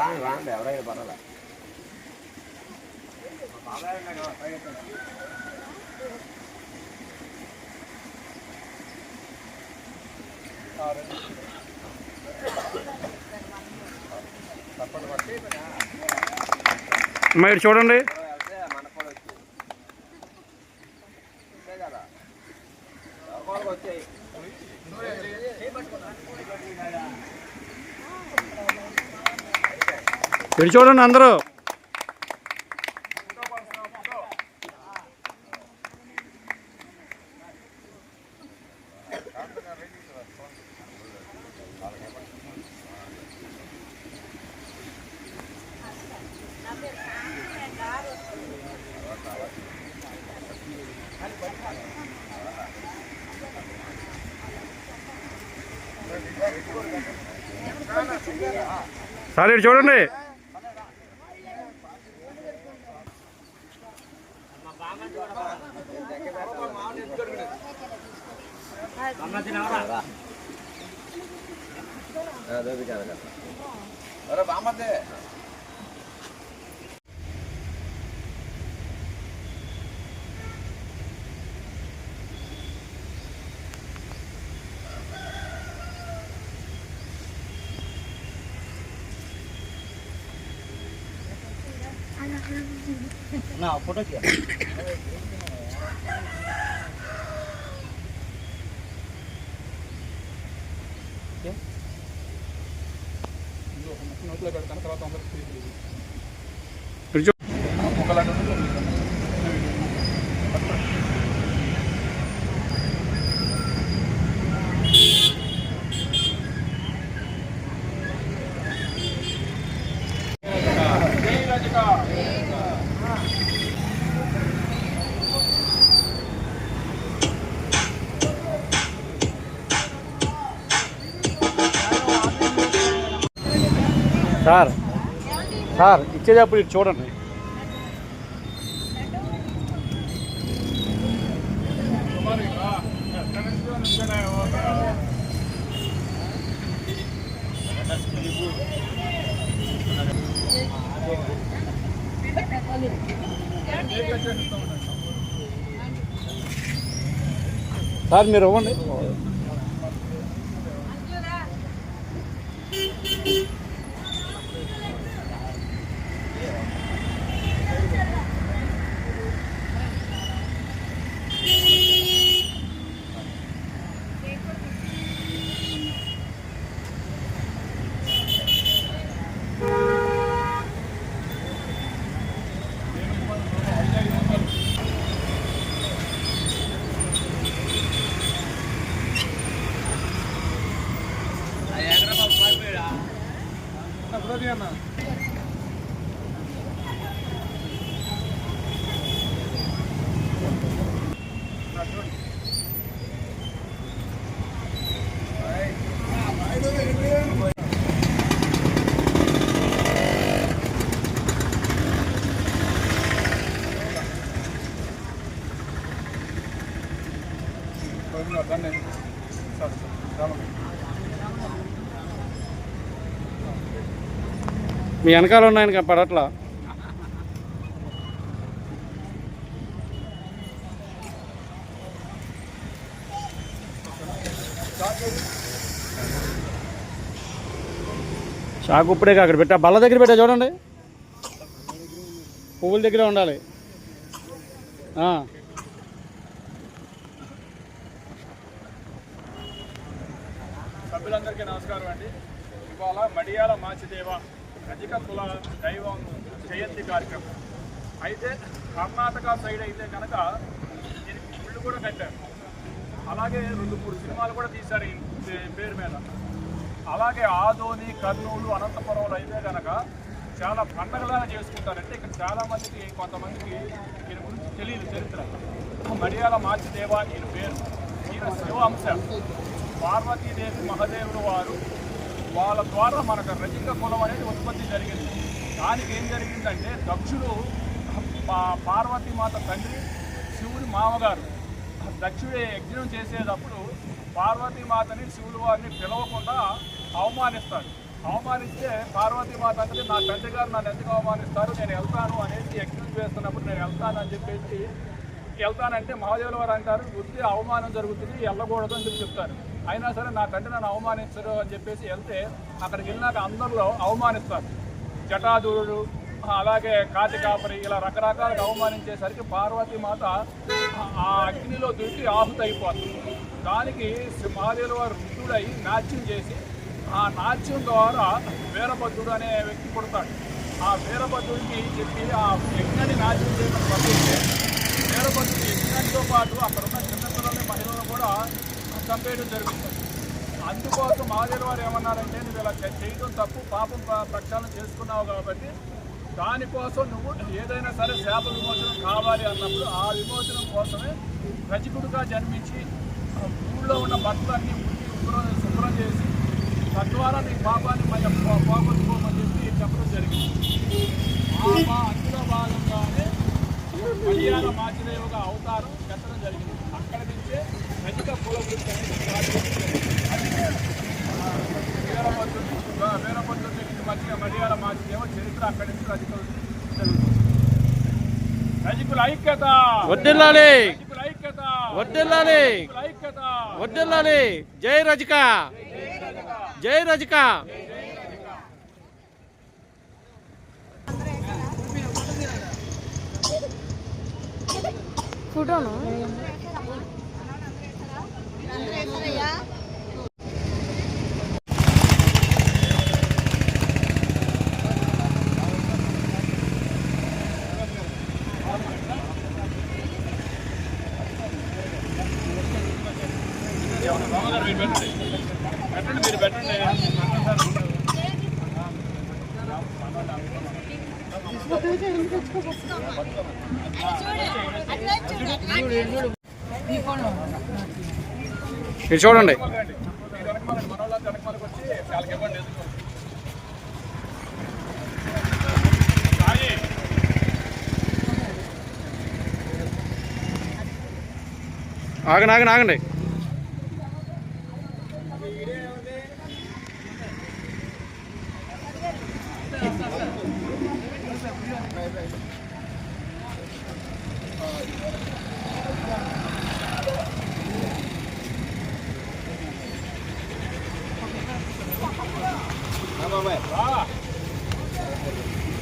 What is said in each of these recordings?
రాండి ఎవరైనా పర్వాలే. మీరు చూడండి. మీరు చూడండి అందరూ. సార్ ఇటు చూడండి. ना फोटो किया సార్ సార్ ఇచ్చేటప్పుడు ఇటు చూడండి. సార్ మీరు ఇవ్వండి. మీ వెనకాల ఉన్నాయని పడట్లా. చాకు ఇప్పుడే అక్కడ పెట్టా, బల్ల దగ్గర పెట్టా చూడండి. పువ్వుల దగ్గర ఉండాలి. సభ్యులందరికీ నమస్కారం అండి. ఇవాళ మడియాల మాచిదేవ రజిక కుల దైవం జయంతి కార్యక్రమం. అయితే కర్ణాటక సైడ్ అయితే కనుక దీనికి గుళ్ళు కూడా కట్టారు. అలాగే 2-3 సినిమాలు కూడా తీశారు ఈ పేరు మీద. అలాగే ఆదోని, కర్నూలు, అనంతపురంలో అయితే కనుక చాలా పండగలాగా చేసుకుంటారంటే ఇక్కడ చాలామందికి కొంతమందికి ఈయన గురించి తెలియదు చరిత్ర. మడియాల మాచిదేవ ఈయన పేరు. ఈయన శివ అంశ. పార్వతీదేవి మహాదేవుడు వారు వాళ్ళ ద్వారా మనకు రజిక కులం అనేది ఉత్పత్తి జరిగింది. దానికి ఏం జరిగిందంటే దక్షుడు పార్వతీమాత తండ్రి, శివుడి మామగారు దక్షుడు యజ్ఞం చేసేటప్పుడు పార్వతీమాతని శివుడు వారిని పిలవకుండా అవమానిస్తాడు. అవమానిస్తే పార్వతీమాత అంటే నా తండ్రి గారు నన్ను ఎందుకు అవమానిస్తారు, నేను వెళ్తాను అనేసి ఎక్స్క్యూజ్ చేస్తున్నప్పుడు నేను వెళ్తాను అని చెప్పేసి వెళ్తానంటే మహాదేవుల వారు అంటారు వృత్తి అవమానం జరుగుతుంది, వెళ్ళకూడదు అని చెప్పి చెప్తారు. అయినా సరే నా తండ్రి నన్ను అవమానించరు అని చెప్పేసి వెళ్తే అక్కడికి వెళ్ళినాక అందరిలో అవమానిస్తారు. జటాధురుడు, అలాగే కాతికాపరి, ఇలా రకరకాలుగా అవమానించేసరికి పార్వతీమాత ఆ అగ్నిలో దూకి ఆహుతి అయిపోతుంది. దానికి మహాదేవుల వారు వృద్ధుడై నాట్యం చేసి ఆ నాట్యం ద్వారా వీరభద్రుడు అనే వ్యక్తి పుడతాడు. ఆ వీరభద్రుడికి చెప్పి ఆ యజ్ఞాన్ని నాట్యం చేయడం పంపిస్తే వీరభద్రుడి యజ్ఞానితో పాటు అక్కడ ఉన్న చిన్నపిల్లల్ని మహిళలను కూడా చంపేయడం జరుగుతుంది. అందుకోసం మహాదేవుల వారు ఏమన్నారంటే నువ్వు ఇలా చేయడం తప్పు, పాపం ప్రక్షాళన చేసుకున్నావు కాబట్టి దానికోసం నువ్వు ఏదైనా సరే శాప విమోచనం కావాలి అన్నప్పుడు ఆ విమోచనం కోసమే రజకుడుగా జన్మించి ఊళ్ళో ఉన్న బట్టలన్నీ శుభ్రం చేసి తద్వారా నీ పాపాన్ని పోగొట్టుకోమని చెప్పి చెప్పడం జరిగింది. అందులో భాగంగానే కళ్యాణ మాచిదేవుగా అవతారం ఎత్తడం జరిగింది. అక్కడి నుంచే రజక కులవృత్తి వీరభద్రుడి నుంచి మధ్య మలయాళ మాచిదేవ చరిత్ర అక్కడి నుంచి రజకులు జరుగుతుంది. రజకుల ఐక్యత వర్ధిల్లాలి, రజకుల ఐక్యత వర్ధిల్లాలి, ఐక్యత వర్ధిల్లాలి. జై రజక, జై రజక. ఫోటోను మీరు పెట్టండి. ఇది చూడండి. ఆగండి ఆగండి ఆగండి.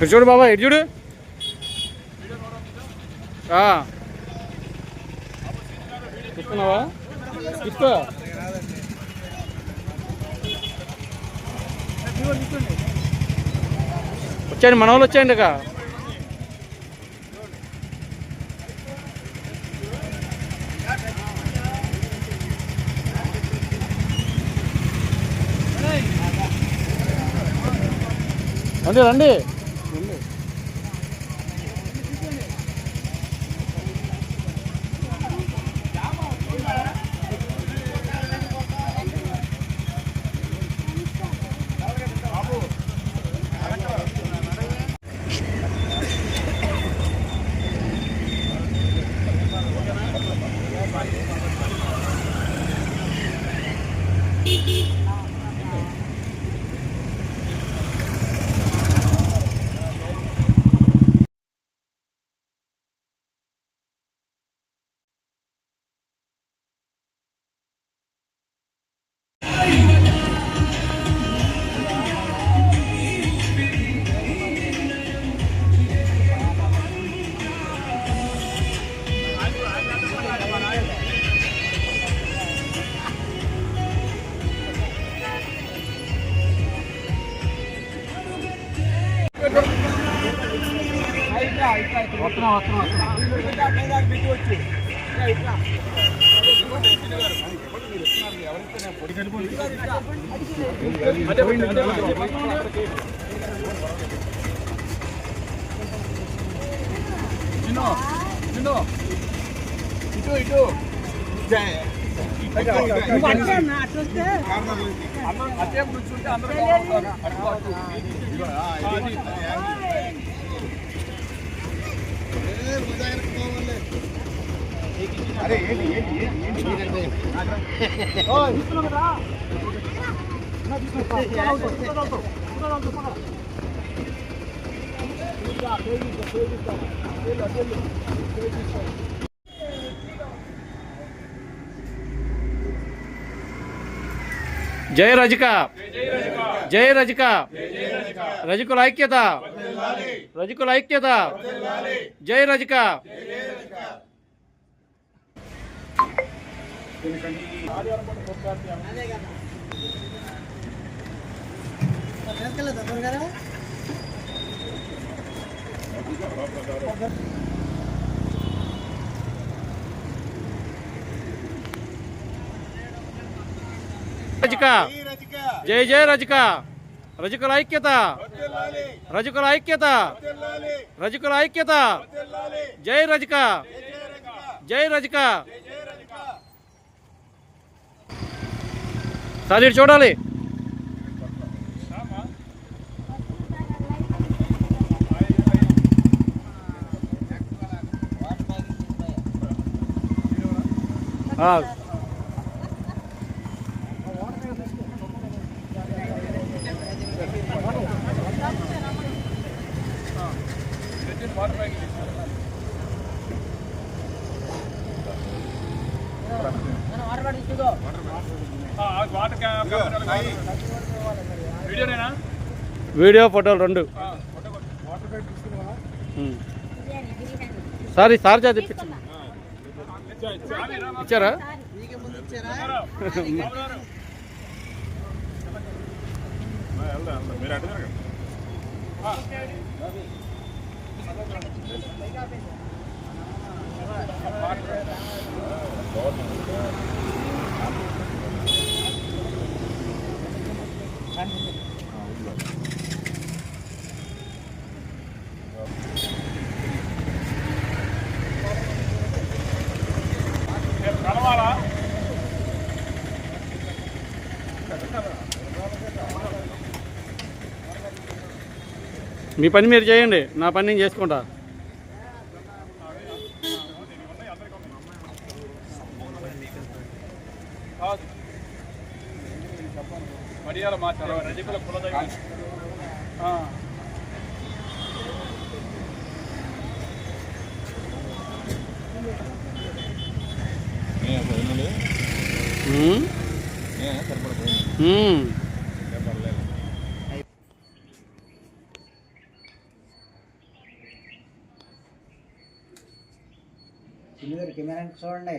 ఇటు చూడు బాబా, ఇటు చూడు. తీసుకున్నావా? తీసుకో. వచ్చాయండి, మన వాళ్ళు వచ్చాయండి. ఇక రండి రండి. అరే ఏంటి ఏంటి ఏంటి జై రజిక, జై రజిక, రజకుల ఐక్యత, రజకుల ఐక్యత, జై రజిక. రజిక, జై జై రజిక, రజకుల ఐక్యత, రజకుల ఐక్యత, రజకుల ఐక్యత, జై రజిక, జై రజిక. సార్ ఇటు చూడాలి. వీడియో ఫోటోలు రెండు. సార్ సార్ చదివి ఇచ్చారా? మీ పని మీరు చేయండి, నా పని నేను చేసుకుంటా. మడియాల మాచారు రజకుల కులదైవం. కెమెరా చూడండి.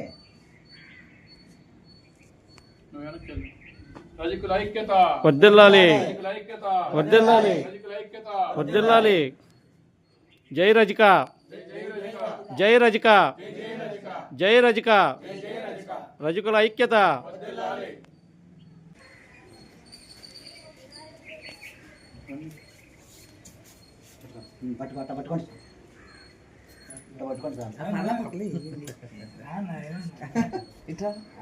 రజకుల ఐక్యత, వర్ధిల్లాలి, రజకుల ఐక్యత, వర్ధిల్లాలి, రజకుల ఐక్యత, వర్ధిల్లాలి. జై రజిక, జై రజిక, జై రజిక, రజకుల ఐక్యత. పట్టుకోండి పట్టుకోండి పట్టుకోండి సార్.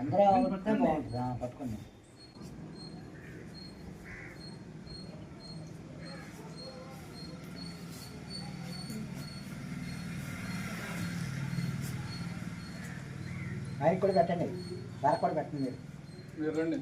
అందరూ బాగుంటుంది. పట్టుకోండి. ఆయనకు కూడా పెట్టండి, ధర కూడా పెట్టండి. మీరు రండి.